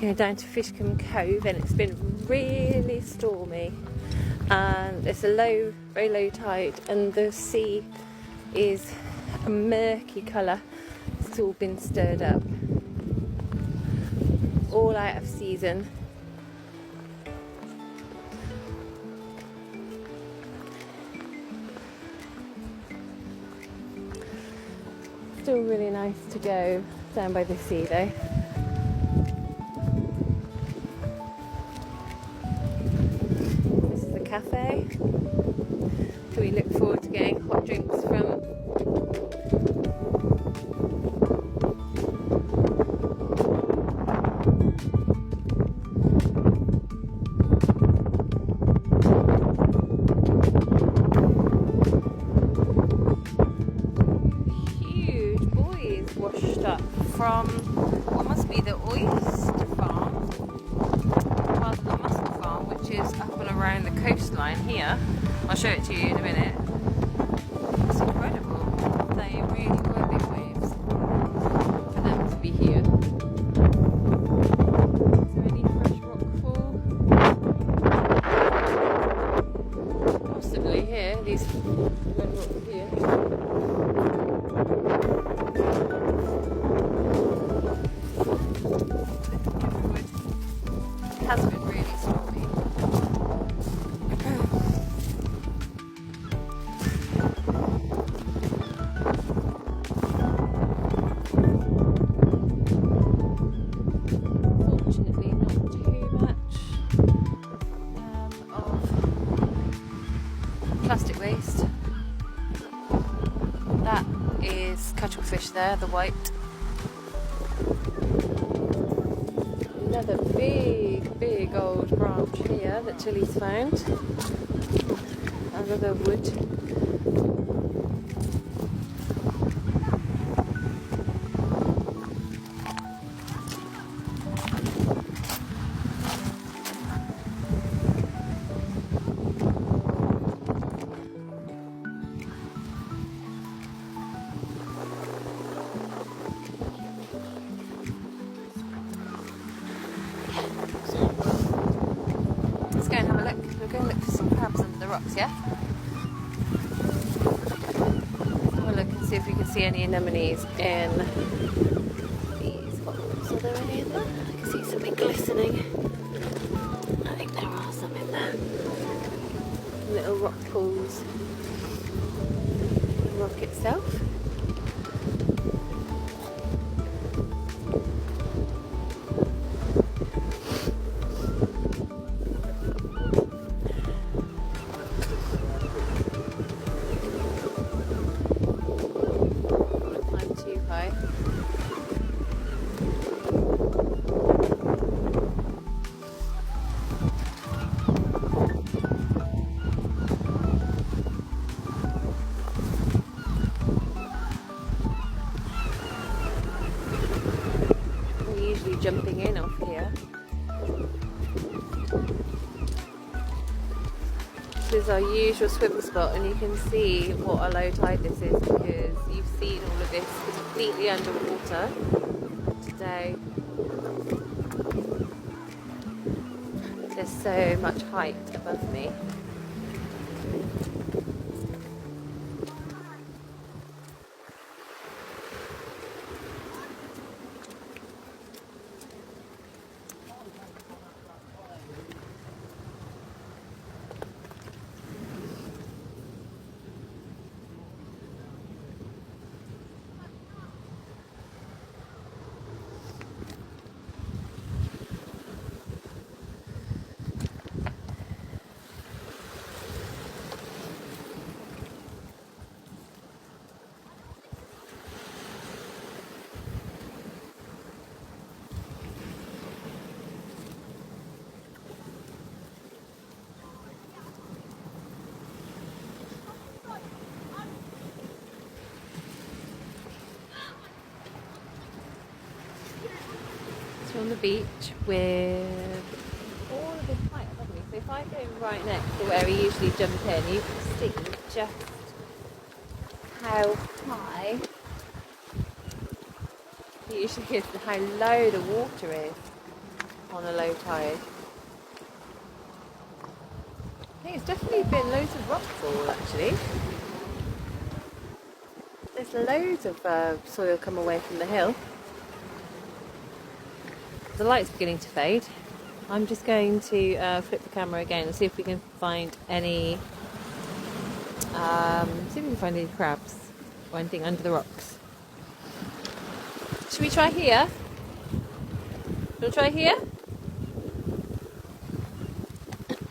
Going down to Fishcombe Cove, and it's been really stormy, and it's a very low tide, and the sea is a murky colour. It's all been stirred up, all out of season. Still really nice to go down by the sea though. This is the cafe. So we look forward to getting hot drinks from. Washed up from what must be the oyster farm rather than the mussel farm, which is up and around the coastline here. I'll show it to you in a minute. It's incredible. They really were big waves for them to be here. Is there any fresh rock fall? Possibly here, these red rocks here. It has been really stormy. Fortunately, not too much of plastic waste. That is cuttlefish there, the white. Another big old branch here that Tilly's found. Another wood. Let's go and have a look. We're going to look for some crabs under the rocks, yeah? Have a look and see if we can see any anemones in these holes. Are there any in there? I can see something glistening. I think there are some in there. Little rock pools. The rock itself. Jumping in off here. This is our usual swim spot, and you can see what a low tide this is because you've seen all of this completely underwater today. There's so much height above me. On the beach with all of this height above me. So if I go right next to where we usually jump in, you can see just how high it usually is and how low the water is. on a low tide. I think it's definitely been loads of rockfall actually. There's loads of soil come away from the hill. The light's beginning to fade. I'm just going to flip the camera again and see if we can find any crabs or anything under the rocks. Should we try here? We'll try here?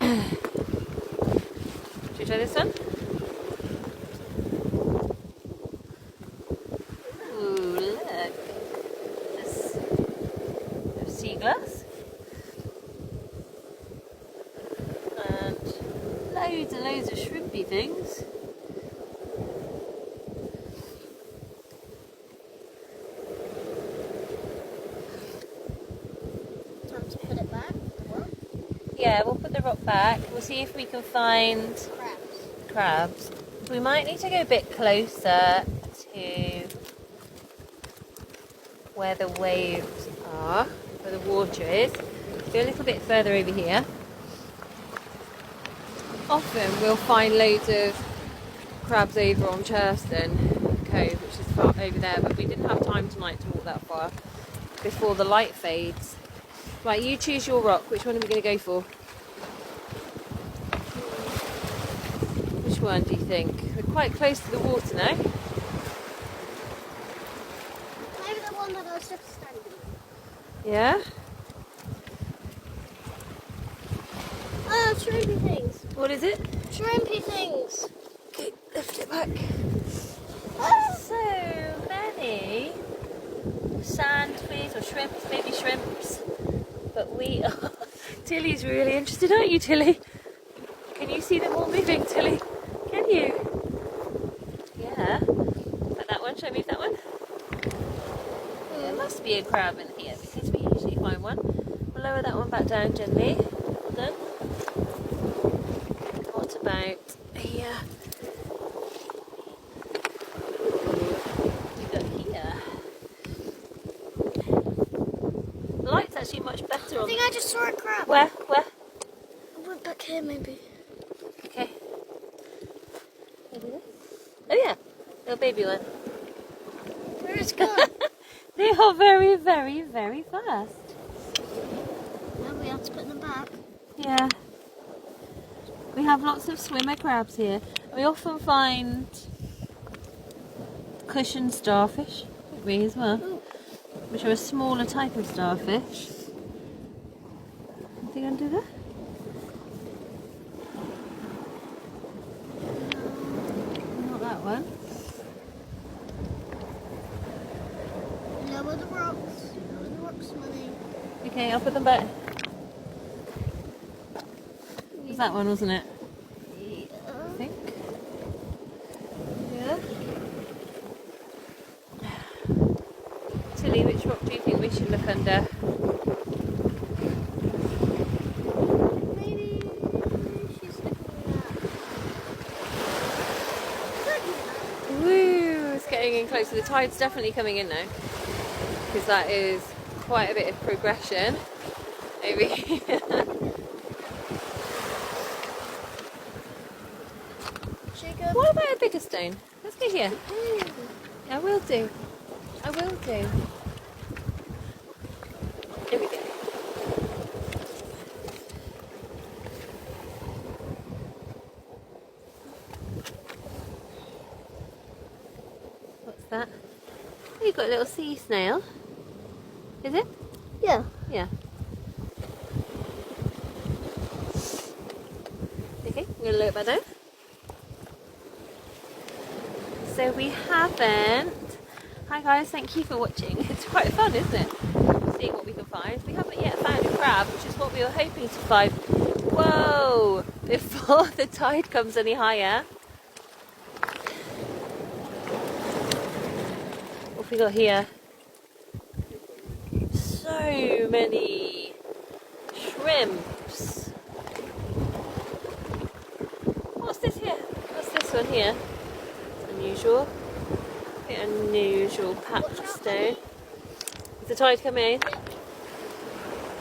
Should we try this one? Ooh, look. There's sea glass. And loads and loads of shrimpy things. Yeah, we'll put the rock back. We'll see if we can find crabs. We might need to go a bit closer to where the waves are, where the water is. Go a little bit further over here. Often we'll find loads of crabs over on Churston Cove, which is far over there, but we didn't have time tonight to walk that far before the light fades. Right, you choose your rock. Which one are we going to go for? Which one do you think? We're quite close to the water now. Maybe the one that I was just standing on. Yeah? Oh, shrimpy things. What is it? Shrimpy things. Okay, lift it back. Ah. So many sandfish or shrimps, baby shrimps. But we are... Tilly's really interested, aren't you, Tilly? Can you see them all moving, Tilly? Can you? Yeah. Like that one. Should I move that one? There must be a crab in here because we usually find one. We'll lower that one back down gently. Well done. What about here? We got here. The light's actually much better on. I think I just saw a crab. Where? Where? I went back here, maybe. Okay. Oh yeah, little baby one. Where is it gone? They are very, very, very fast. Now we have to put them back. Yeah. We have lots of swimmer crabs here. We often find cushion starfish, don't we, as well, which are a smaller type of starfish. Anything under there? Not that one. Lower the rocks. Lower the rocks, money. Okay, I'll put them back. It was that one, wasn't it? I think. Yeah. Tilly, which rock do you think we should look under? Maybe she's looking at. Woo! It's getting in closer. The tide's definitely coming in now. Because that is quite a bit of progression over here. What about a bigger stone? Let's go here. I will do. I will do. Here we go. What's that? Oh, you've got a little sea snail. Is it? Yeah. Yeah. Okay, I'm going to look back down. So we haven't... Hi guys, thank you for watching. It's quite fun, isn't it? Seeing what we can find. We haven't yet found a crab, which is what we were hoping to find. Whoa! Before the tide comes any higher. What have we got here? So many shrimps. What's this here? What's this one here? Unusual. A bit unusual patch of stone. Is the tide coming? Yep.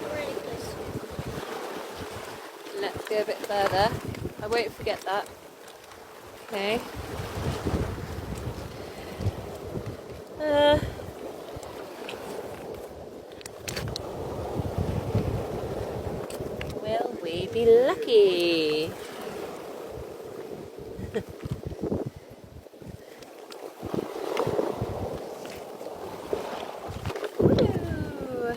We're really close go a bit further. I won't forget that. Okay. Will we be lucky? Woo!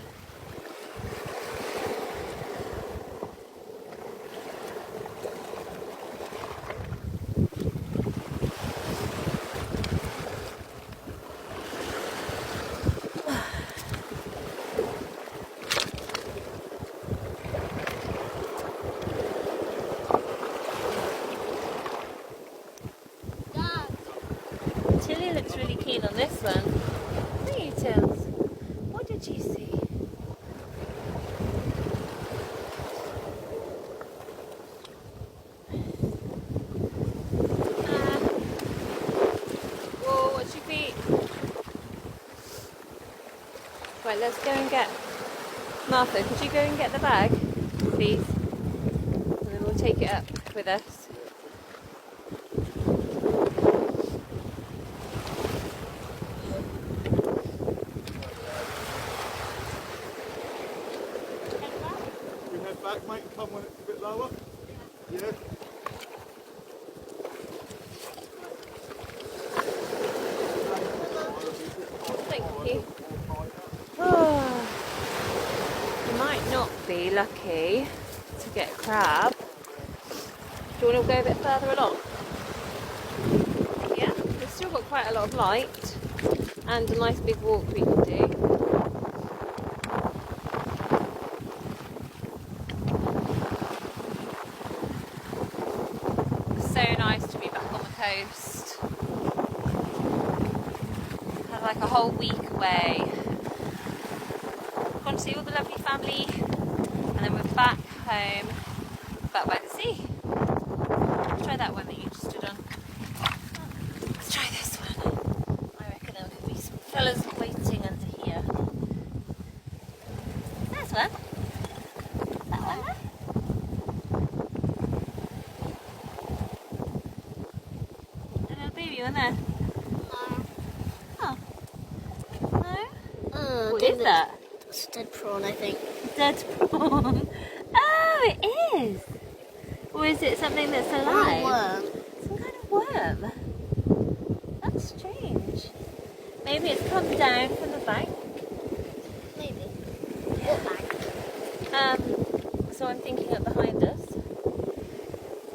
Tilly looks really keen on this one. Look at you, Tills. What did you see? Whoa, what's your feet? Right, let's go and get... Martha, could you go and get the bag, please? And then we'll take it up with us. Back, mate, come when it's a bit lower. Yeah. Thank you. Oh, you might not be lucky to get a crab. Do you want to go a bit further along? Yeah, we've still got quite a lot of light and a nice big walk we can do. So nice to be back on the coast. Had like a whole week away. Gone to see all the lovely family, and then we're back home, back by the sea. Let's try that one that you just stood on. Let's try this one. I reckon there could be some fellas waiting under here. There's one. That one there. Baby one there. No. Oh. No? What Didn't is that? It's dead prawn, I think. Dead prawn. Oh, it is. Or is it something that's alive? Worm. Some kind of worm. That's strange. Maybe it's come down from the bank. Maybe. What bank? So I'm thinking up behind us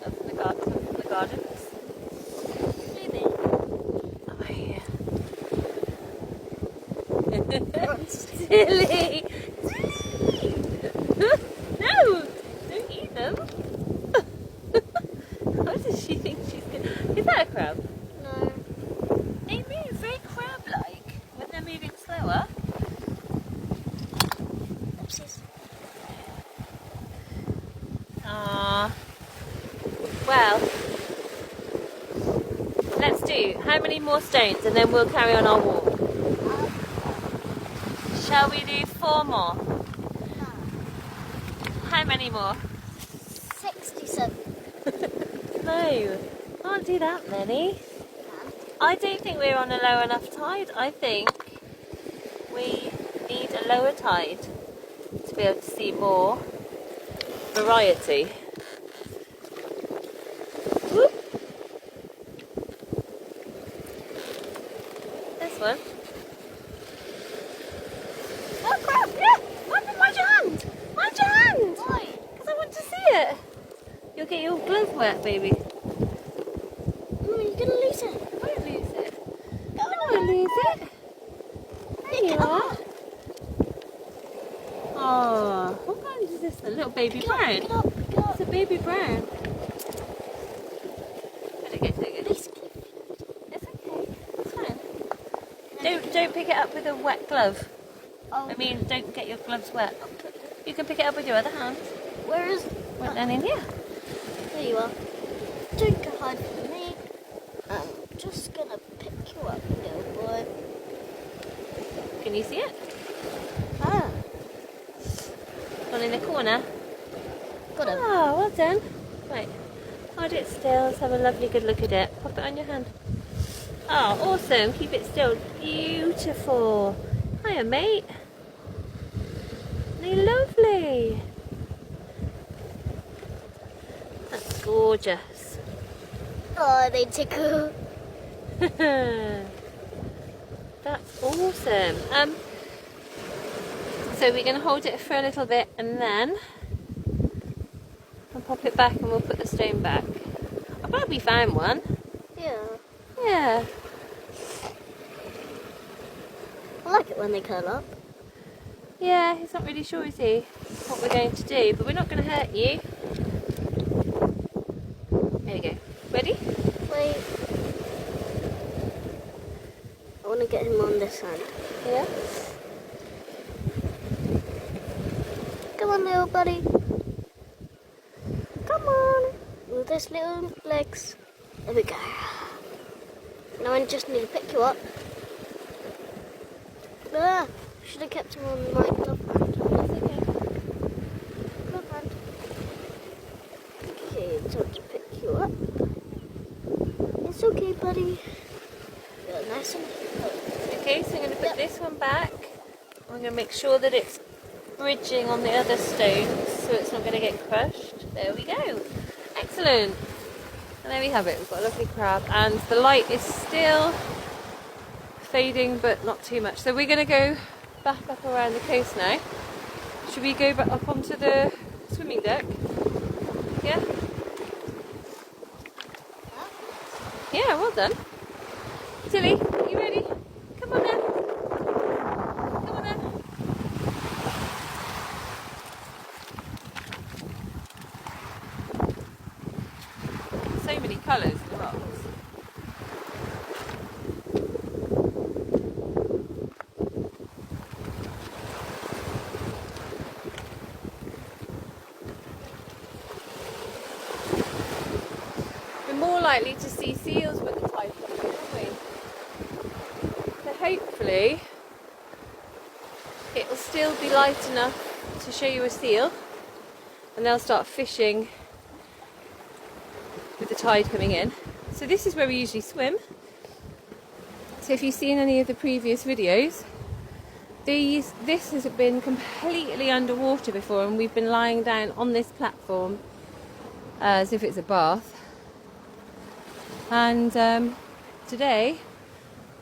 of the gardens. Maybe. Oh yeah. Silly! Silly! No! Don't eat them! What does she think she's going to... Is that a crab? No. They move very crab-like when they're moving slower. Oopsies. Ah. Well, let's do how many more stones and then we'll carry on our walk. Shall we do 4 more? How many more? 67. No, can't do that many. I don't think we're on a low enough tide. I think we need a lower tide to be able to see more variety. Whoop. This one. Oh crap! Yeah! Mind your hand! Mind your hand! Why? Because I want to see it. You'll get your glove wet, baby. You're gonna lose it. I won't lose it. I won't lose it. There you are. Oh, what kind is this? A little baby brown. Get up, get up. It's a baby brown. Let it go, let it go. Please. It's okay. It's fine. Don't pick it up with a wet glove. Oh, I mean, don't get your gloves wet. You can pick it up with your other hand. where is... Right down in here. There you are. Don't go hide from me. I'm just gonna pick you up, little boy. Can you see it? Ah. Gone in the corner. Got him. Oh, well done. Right, hold it still. Let's have a lovely good look at it. Pop it on your hand. Oh, awesome. Keep it still. Beautiful. Hiya, mate. They're lovely. That's gorgeous. Oh, they tickle. That's awesome. So we're going to hold it for a little bit and then I'll pop it back and we'll put the stone back. I probably found one. Yeah. Yeah. I like it when they curl up. Yeah, he's not really sure, is he, what we're going to do, but we're not going to hurt you. There we go. Ready? Wait. I want to get him on this hand. Yeah. Come on, little buddy. Come on. With his little legs. There we go. Now I just need to pick you up. Ah, should have kept him on my glove hand. That's okay. Glove hand. Okay, time to pick you up. It's okay, buddy. You're nice and Okay, so I'm going to put this one back. I'm going to make sure that it's bridging on the other stones so it's not going to get crushed. There we go. Excellent. And there we have it. We've got a lovely crab and the light is still fading but not too much. So we're going to go back up around the coast now. Should we go back up onto the swimming deck? Yeah? Yeah, well done. Tilly, are you ready? Come on then. Come on then. So many colours, the rocks. We're more likely to see seals with the tide coming in, aren't we? So hopefully it will still be light enough to show you a seal and they'll start fishing with the tide coming in. So this is where we usually swim. So if you've seen any of the previous videos, this has been completely underwater before and we've been lying down on this platform as if it's a bath. And today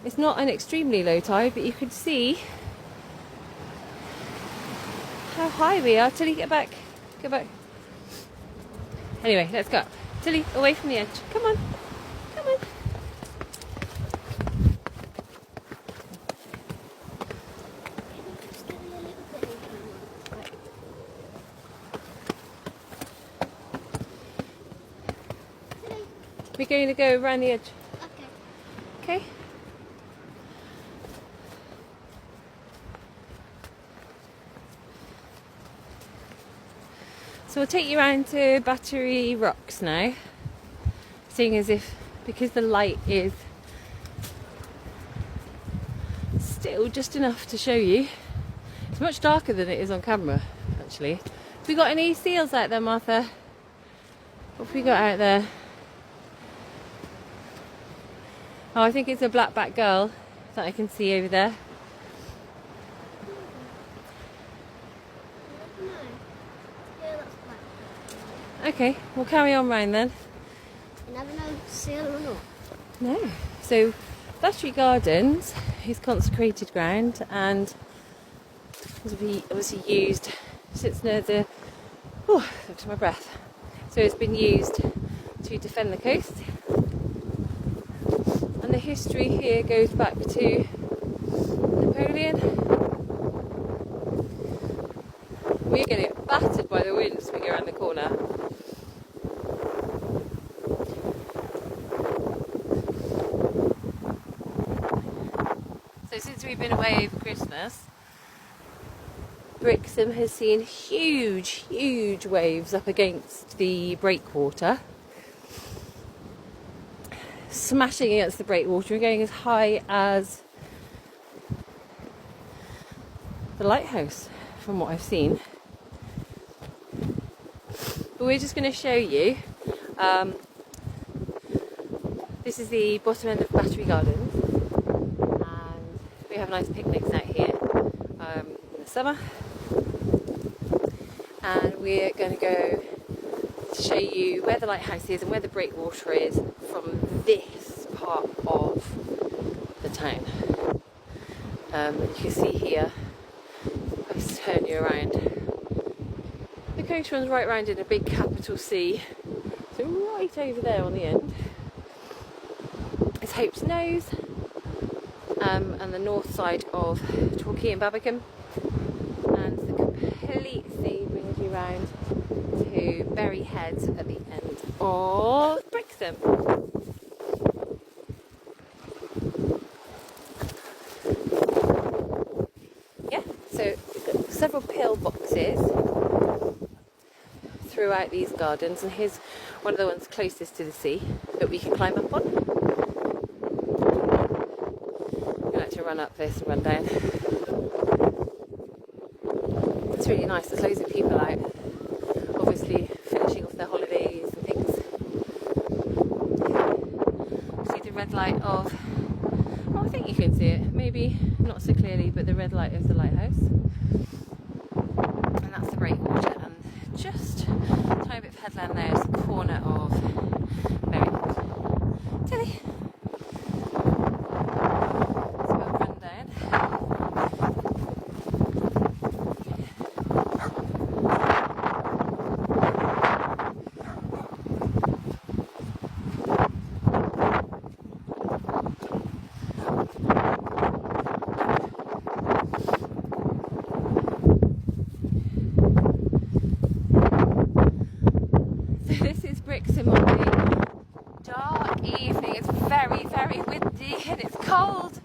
it's not an extremely low tide, but you can see how high we are. Tilly, get back. Go back. Anyway, let's go. Tilly, away from the edge. Come on. Come on. We're going to go around the edge. Okay. Okay? So we'll take you around to Battery Rocks now, seeing as if, because the light is still just enough to show you. It's much darker than it is on camera, actually. Have we got any seals out there, Martha? What have we got out there? Oh, I think it's a black-backed gull that I can see over there. Yeah, that's black. Okay, we'll carry on round then. You never know, seal or not. No. So, Battery Gardens is consecrated ground and was obviously used since near the... Oh, look at my breath. So it's been used to defend the coast. And the history here goes back to Napoleon. We're going to get battered by the wind as we go around the corner. So since we've been away over Christmas, Brixham has seen huge waves up against the breakwater, smashing against the breakwater and going as high as the lighthouse, from what I've seen. But we're just going to show you. This is the bottom end of Battery Gardens, and we have nice picnics out here in the summer. And we're going to go to show you where the lighthouse is and where the breakwater is from this part of the town. You can see here, I'll just turn you around. The coast runs right round in a big capital C, so right over there on the end is Hope's Nose, and the north side of Torquay and Babbacombe, and the complete sea brings you round to Berry Head at the end of Brixham. Yeah, so we've got several pillboxes throughout these gardens, and here's one of the ones closest to the sea that we can climb up on. I like to run up this and run down. It's really nice, there's loads of people out, obviously finishing off their holidays and things. See the red light of, oh, I think you can see it, maybe not so clearly, but the red light is the lighthouse. And that's the breakwater, and just a tiny bit of headland there is the corner of Berry Head. Tilly! So we'll run down. This is Brixham on a dark evening. It's very, very windy and it's cold.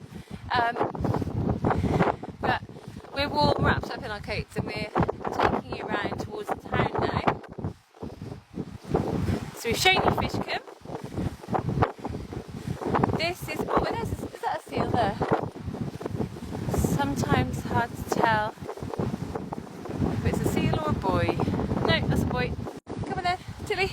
But we're warm, wrapped up in our coats, and we're taking you around towards the town now. So we've shown you Fishcombe. This is, oh, is that a seal there? Sometimes hard to tell if it's a seal or a buoy. No, that's a buoy. Come on then, Tilly.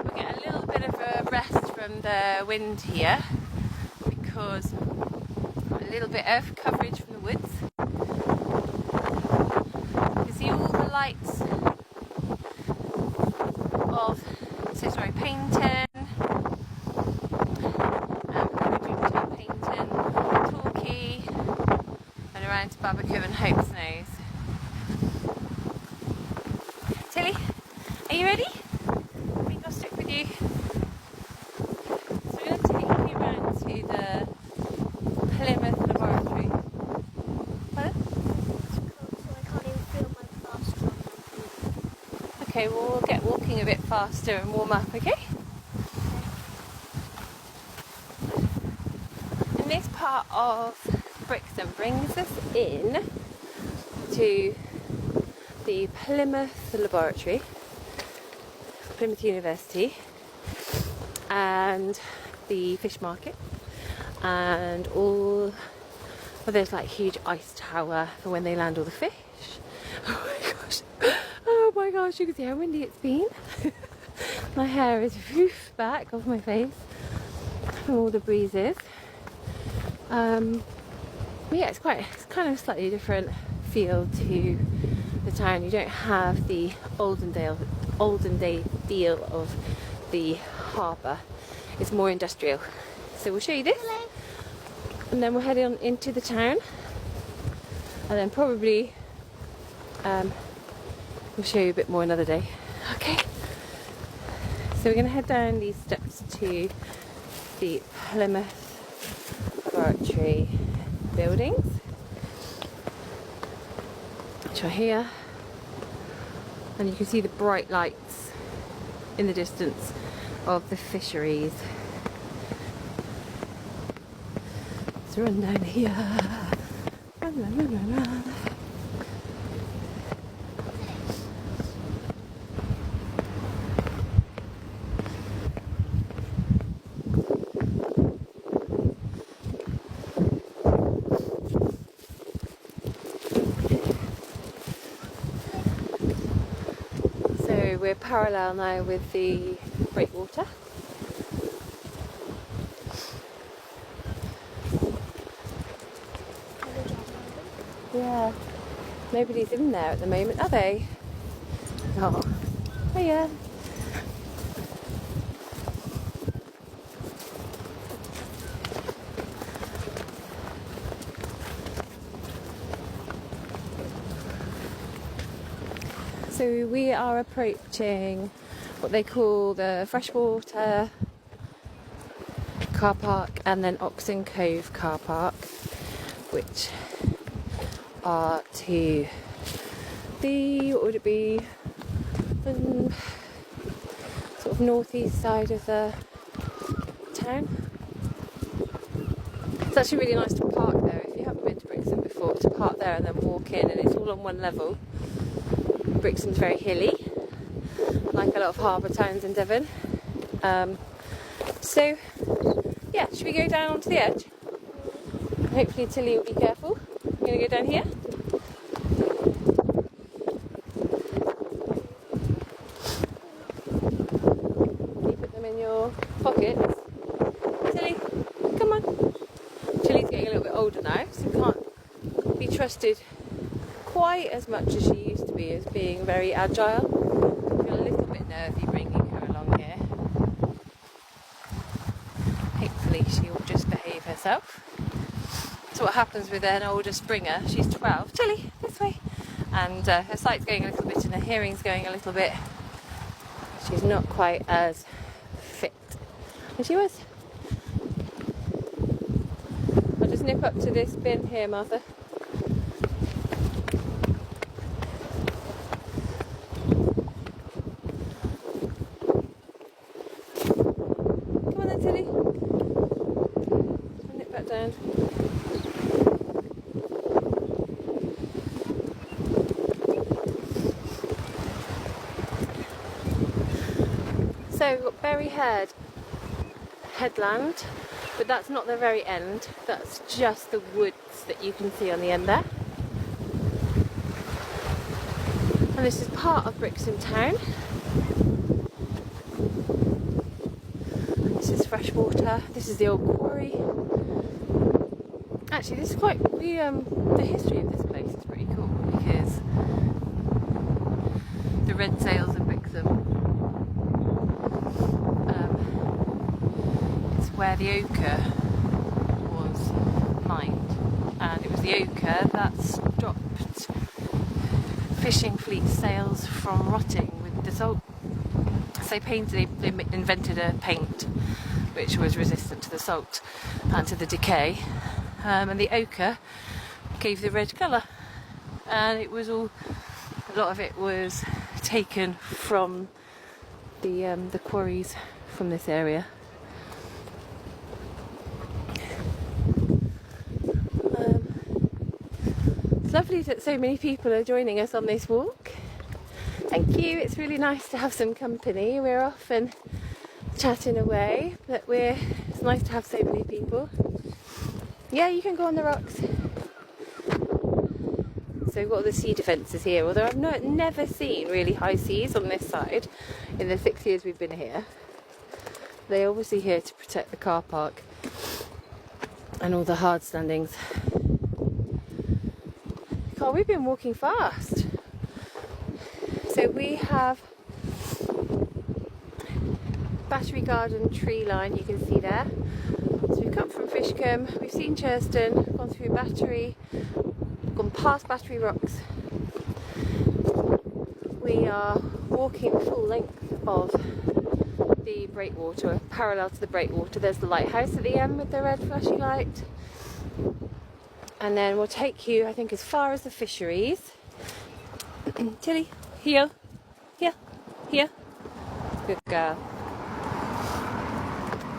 We'll get a little bit of a rest from the wind here because a little bit of coverage from the woods. You can see all the lights of, so sorry, Paynton, Paynton, Torquay, and around to Babbacombe and Hope's Nose. Tilly, are you ready? I think I'll stick with you. So we're going to take you around to the Plymouth Laboratory. Pardon? So I can't even feel my plaster on my feet. Okay, well, we'll get walking a bit faster and warm up, okay? And this part of Brixham brings us in to the Plymouth Laboratory, Plymouth University, and the fish market, and all, well, there's like huge ice tower for when they land all the fish. Oh my gosh, oh my gosh, you can see how windy it's been. My hair is back off my face from all the breezes. But yeah, it's kind of a slightly different feel to the town. You don't have the olden day feel of the harbour. It's more industrial. So we'll show you this. Hello. And then we'll head on into the town, and then probably we'll show you a bit more another day. Okay, so we're going to head down these steps to the Plymouth Laboratory buildings, which are here, and you can see the bright lights in the distance of the fisheries. Let's run down here. Run, run, run, run, run. parallel now with the breakwater. Yeah, nobody's in there at the moment, are they? Oh, hiya. So we are approaching what they call the freshwater car park and then Oxen Cove car park, which are to the, what would it be, sort of northeast side of the town. It's actually really nice to park there if you haven't been to Brixham before, to park there and then walk in, and it's all on one level. Brixham's very hilly, like a lot of harbour towns in Devon. So yeah, should we go down onto the edge? Hopefully Tilly will be careful. We're going to go down here. Can you put them in your pockets? Tilly, come on. Tilly's getting a little bit older now, so can't be trusted quite as much as she used to be as being very agile. I feel a little bit nervy bringing her along here. Hopefully she will just behave herself. So what happens with an older springer, she's 12, Tilly, this way, and her sight's going a little bit and her hearing's going a little bit. She's not quite as fit as she was. I'll just nip up to this bin here, Martha. Come on then, Tilly. I'll nip back down. So we've got Berry Head headland, but that's not the very end, that's just the woods that you can see on the end there. And this is part of Brixham town. This is freshwater, this is the old quarry. Actually this is quite, the history of this place is pretty cool, because the red sails of Brixham, where the ochre was mined, and it was the ochre that stopped fishing fleet sails from rotting with the salt. So they invented a paint which was resistant to the salt and to the decay, and the ochre gave the red colour, and it was all, a lot of it was taken from the quarries from this area. It's lovely that so many people are joining us on this walk. Thank you, it's really nice to have some company. We're often chatting away, but it's nice to have so many people. Yeah, you can go on the rocks. So we've got the sea defences here, although I've never seen really high seas on this side in the 6 years we've been here. They're obviously here to protect the car park and all the hard standings. God, we've been walking fast. So we have Battery Garden tree line, you can see there. So we've come from Fishcombe, we've seen Churston, gone through Battery, gone past Battery Rocks. We are walking full length of the breakwater, parallel to the breakwater. There's the lighthouse at the end with the red flashy light. And then we'll take you, I think, as far as the fisheries. Tilly, here, here, here. Good girl.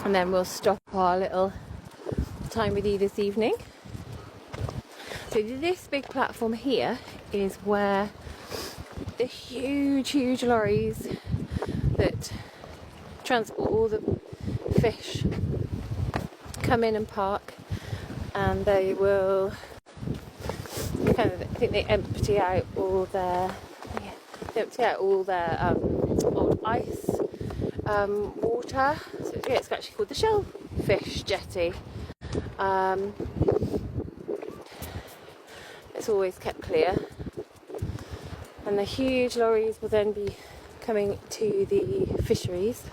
And then we'll stop our little time with you this evening. So this big platform here is where the huge lorries that transport all the fish come in and park. And they will I think they empty out all their old ice water. So yeah, it's actually called the Shellfish Jetty. It's always kept clear, and the huge lorries will then be coming to the fisheries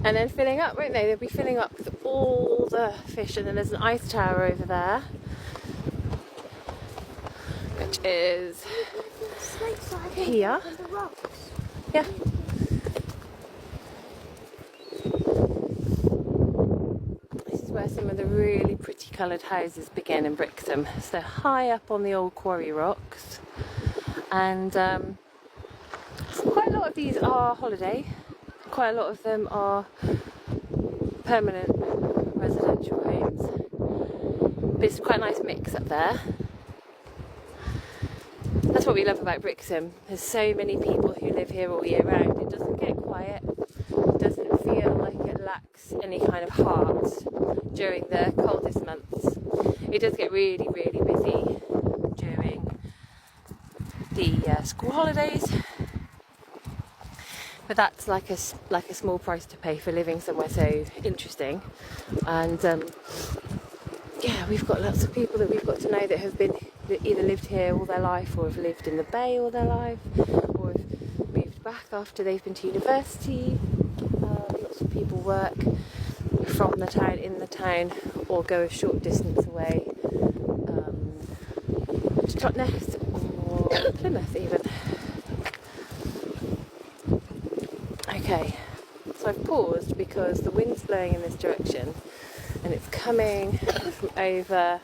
and then filling up, won't they? They'll be filling up with all the fish, and then there's an ice tower over there, which is here. Yeah. This is where some of the really pretty coloured houses begin in Brixham. So they're high up on the old quarry rocks, and quite a lot of these are holiday. Quite a lot of them are permanent residential homes. But it's quite a nice mix up there. That's what we love about Brixham. There's so many people who live here all year round. It doesn't get quiet. It doesn't feel like it lacks any kind of heart during the coldest months. It does get really, really busy during the school holidays. But that's like a small price to pay for living somewhere so interesting. And yeah, we've got lots of people that we've got to know that have either lived here all their life, or have lived in the Bay all their life, or have moved back after they've been to university. Lots of people work from the town, in the town, or go a short distance away to Totnes or Plymouth even. Okay, so I've paused because the wind's blowing in this direction, and it's coming from over,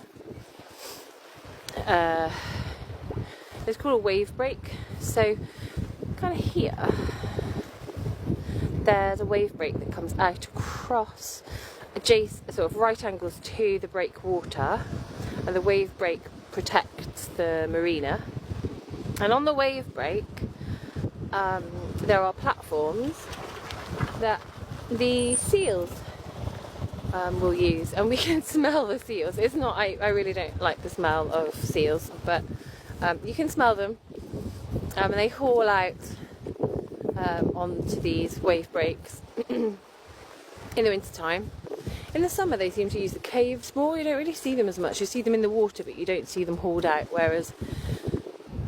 it's called a wave break. So kind of here, there's a wave break that comes out across adjacent, sort of right angles to the breakwater, and the wave break protects the marina. And on the wave break, there are platforms that the seals will use, and we can smell the seals. It's not, I really don't like the smell of seals, but you can smell them, and they haul out onto these wave breaks in the winter time. In the summer they seem to use the caves more. You don't really see them as much. You see them in the water, but you don't see them hauled out, whereas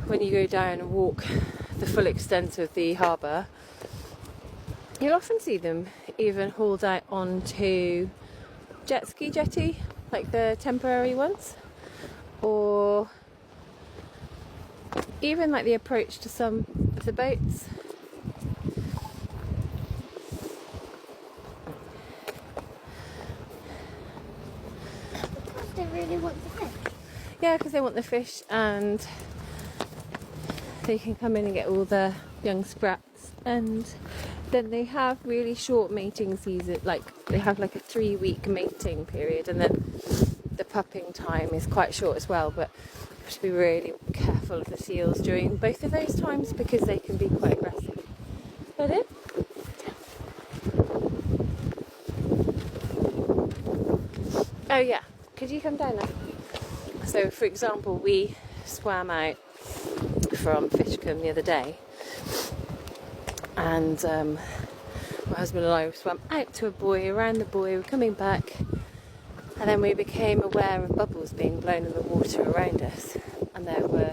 when you go down and walk the full extent of the harbour, you'll often see them even hauled out onto jet ski jetty, like the temporary ones, or even like the approach to some of the boats. Because they really want the fish. Yeah, because they want the fish, and they can come in and get all the young sprats, and then they have really short mating season, like they have like a 3-week mating period, and then the pupping time is quite short as well, but you have to be really careful of the seals during both of those times because they can be quite aggressive. That it? Oh yeah, could you come down now? So for example, we swam out from Fishcombe the other day, and my husband and I swam out to a buoy, around the buoy, we're coming back, and then we became aware of bubbles being blown in the water around us, and there were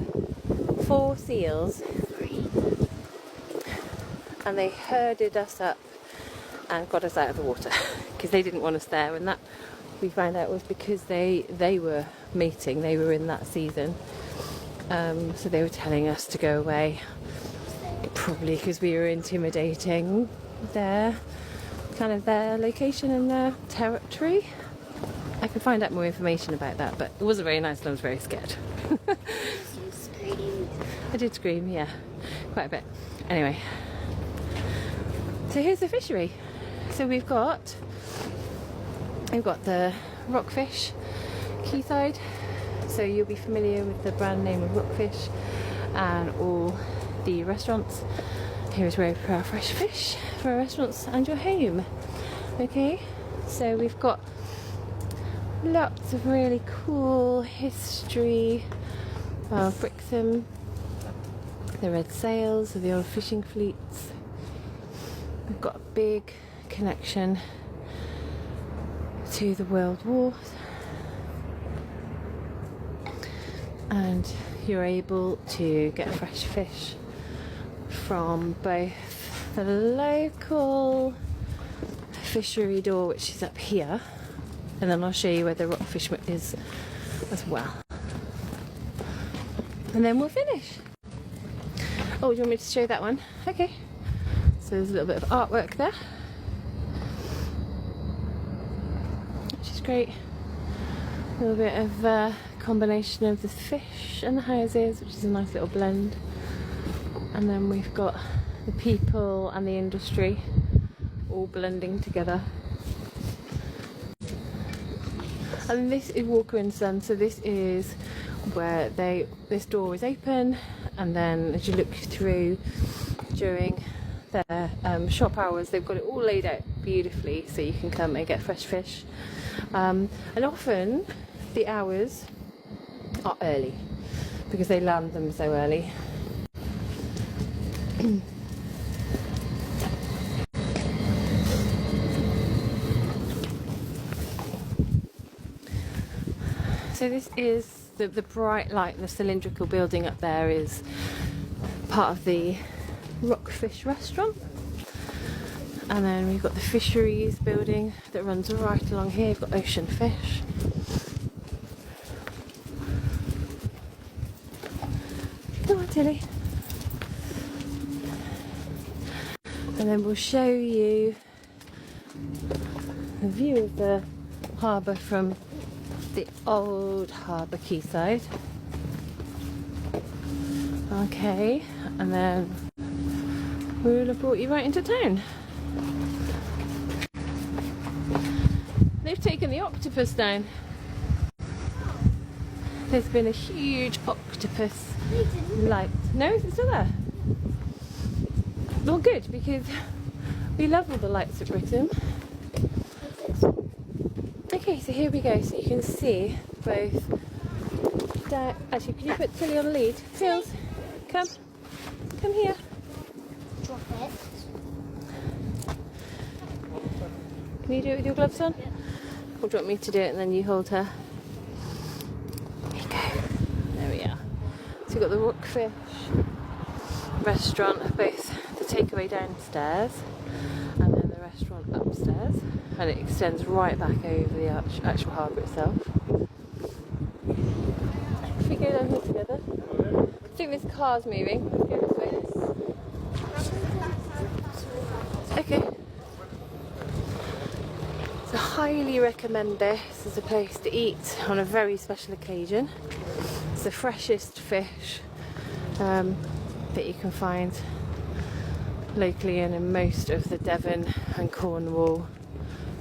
4 seals, and they herded us up and got us out of the water because they didn't want us there, and that we found out was because they were mating, they were in that season, so they were telling us to go away, probably because we were intimidating their location and their territory. I could find out more information about that, but it wasn't very nice and I was very scared. You screamed. I did scream, yeah, quite a bit. Anyway, so here's the fishery. So we've got the rockfish quayside, so you'll be familiar with the brand name of rockfish and all the restaurants. Here's where we put our fresh fish for our restaurants and your home. Okay, so we've got lots of really cool history of Brixham, the red sails of the old fishing fleets. We've got a big connection to the World Wars, and you're able to get fresh fish from both the local fishery door, which is up here, and then I'll show you where the rockfish is as well, and then we'll finish. Oh, do you want me to show that one? Okay. So there's a little bit of artwork there, which is great. A little bit of combination of the fish and the houses, which is a nice little blend. And then we've got the people and the industry all blending together. And this is Walker and Son, so this is where this door is open, and then as you look through during their shop hours, they've got it all laid out beautifully so you can come and get fresh fish. And often the hours are early because they land them so early. So this is the bright light, the cylindrical building up there is part of the Rockfish restaurant, and then we've got the fisheries building that runs right along here. We've got ocean fish. Come on, Tilly. And then we'll show you the view of the harbour from the old harbour quayside. Okay, and then we'll have brought you right into town. They've taken the octopus down. There's been a huge octopus light. No, is it still there? Well, good, because we love all the lights at Britain. Okay, so here we go. So you can see both. Actually, can you put Tilly on the lead? Tills, come here. Drop it. Can you do it with your gloves on? Yeah. Or do you want me to do it and then you hold her? There you go. There we are. So you've got the Rockfish restaurant, both the takeaway downstairs and then the restaurant upstairs, and it extends right back over the actual harbour itself. If we go down here together, I think this car's moving. Let's go this way. Okay. So highly recommend this as a place to eat on a very special occasion. It's the freshest fish that you can find locally and in most of the Devon and Cornwall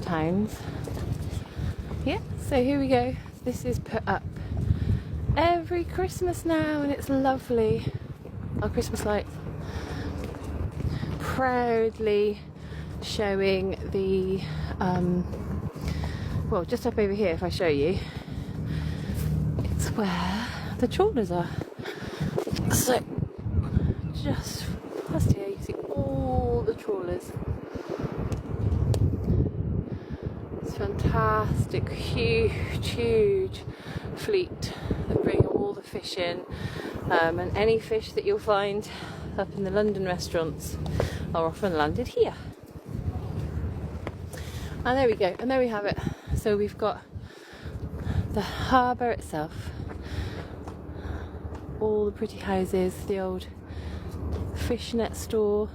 towns. Yeah, so here we go. This is put up every Christmas now, and it's lovely. Our Christmas lights proudly showing the well, just up over here, if I show you, it's where the trawlers are. So just past here you see all the trawlers. It's fantastic, huge fleet that bring all the fish in, and any fish that you'll find up in the London restaurants are often landed here. And there we go, and there we have it. So we've got the harbour itself, all the pretty houses, the old fishnet store,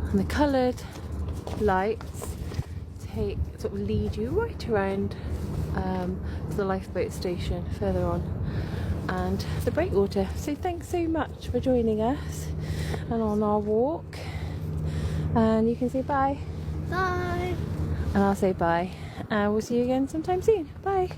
and the coloured lights sort of lead you right around to the lifeboat station further on, and the breakwater. So thanks so much for joining us and on our walk, and you can say bye. Bye. And I'll say bye, and we'll see you again sometime soon. Bye.